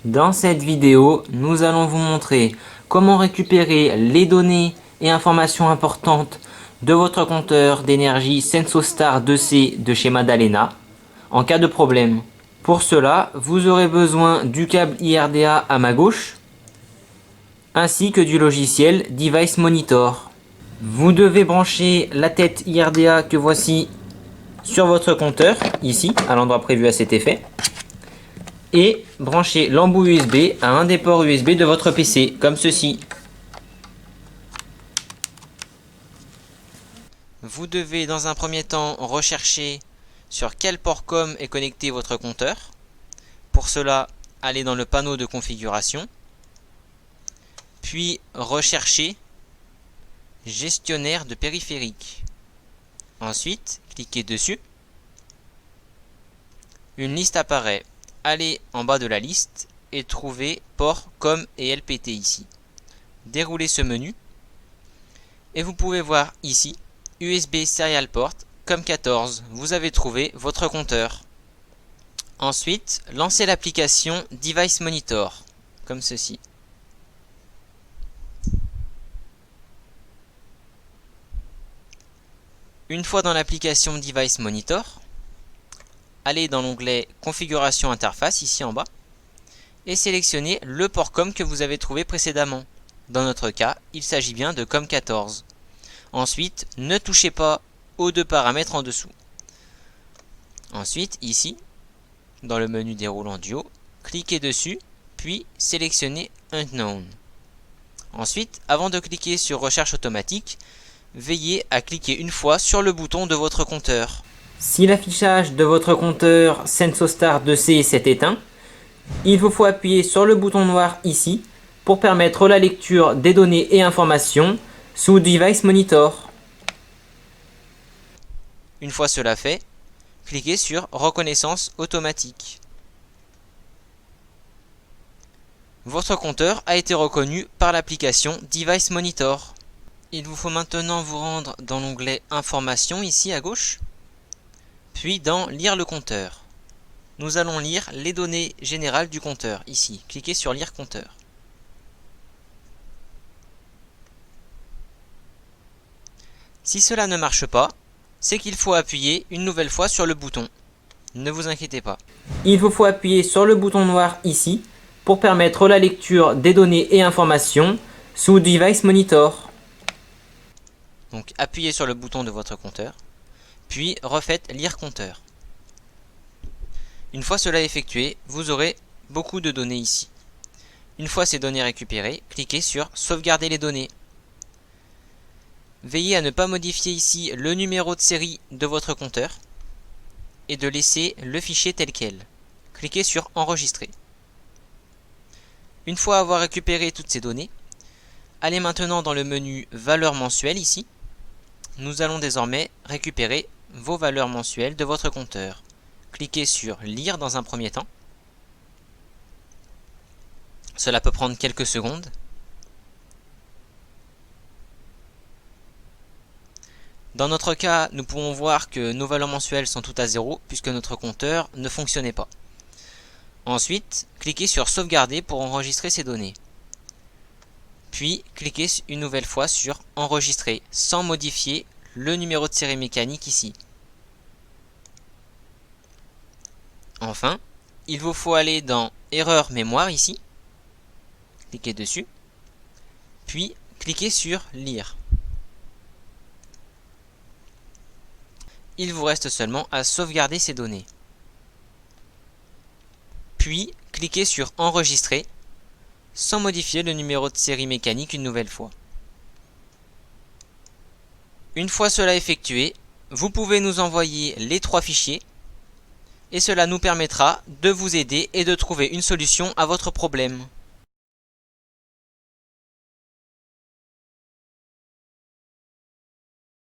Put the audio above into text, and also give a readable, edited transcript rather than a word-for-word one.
Dans cette vidéo, nous allons vous montrer comment récupérer les données et informations importantes de votre compteur d'énergie Sensostar 2C de chez Madalena en cas de problème. Pour cela, vous aurez besoin du câble IRDA à ma gauche ainsi que du logiciel Device Monitor. Vous devez brancher la tête IRDA que voici sur votre compteur, ici, à l'endroit prévu à cet effet, et brancher l'embout USB à un des ports USB de votre PC, comme ceci. Vous devez dans un premier temps rechercher sur quel port COM est connecté votre compteur. Pour cela, allez dans le panneau de configuration, puis rechercher gestionnaire de périphériques. Ensuite, cliquez dessus. Une liste apparaît. Allez en bas de la liste et trouvez port COM et LPT ici. Déroulez ce menu et vous pouvez voir ici USB Serial Port COM14. Vous avez trouvé votre compteur. Ensuite, lancez l'application Device Monitor comme ceci. Une fois dans l'application Device Monitor, allez dans l'onglet Configuration interface ici en bas et sélectionnez le port COM que vous avez trouvé précédemment. Dans notre cas, il s'agit bien de COM14. Ensuite, ne touchez pas aux deux paramètres en dessous. Ensuite, ici, dans le menu déroulant du haut, cliquez dessus, puis sélectionnez Unknown. Ensuite, avant de cliquer sur Recherche automatique, veillez à cliquer une fois sur le bouton de votre compteur. Si l'affichage de votre compteur Sensostar 2C s'est éteint, il vous faut appuyer sur le bouton noir ici pour permettre la lecture des données et informations sous Device Monitor. Une fois cela fait, cliquez sur Reconnaissance automatique. Votre compteur a été reconnu par l'application Device Monitor. Il vous faut maintenant vous rendre dans l'onglet Informations ici à gauche, puis dans Lire le compteur. Nous allons lire les données générales du compteur ici. Cliquez sur Lire compteur. Si cela ne marche pas, c'est qu'il faut appuyer une nouvelle fois sur le bouton. Ne vous inquiétez pas. Il vous faut appuyer sur le bouton noir ici pour permettre la lecture des données et informations sous Device Monitor. Donc appuyez sur le bouton de votre compteur, puis refaites Lire compteur. Une fois cela effectué, vous aurez beaucoup de données ici. Une fois ces données récupérées, cliquez sur Sauvegarder les données. Veillez à ne pas modifier ici le numéro de série de votre compteur et de laisser le fichier tel quel. Cliquez sur Enregistrer. Une fois avoir récupéré toutes ces données, allez maintenant dans le menu Valeurs mensuelles ici. Nous allons désormais récupérer vos valeurs mensuelles de votre compteur. Cliquez sur Lire dans un premier temps. Cela peut prendre quelques secondes. Dans notre cas, nous pouvons voir que nos valeurs mensuelles sont toutes à 0 puisque notre compteur ne fonctionnait pas. Ensuite, cliquez sur Sauvegarder pour enregistrer ces données. Puis, cliquez une nouvelle fois sur Enregistrer sans modifier le numéro de série mécanique ici. Enfin, il vous faut aller dans Erreur mémoire ici. Cliquez dessus. Puis, cliquez sur Lire. Il vous reste seulement à sauvegarder ces données. Puis, cliquez sur Enregistrer sans modifier le numéro de série mécanique une nouvelle fois. Une fois cela effectué, vous pouvez nous envoyer les 3 fichiers et cela nous permettra de vous aider et de trouver une solution à votre problème.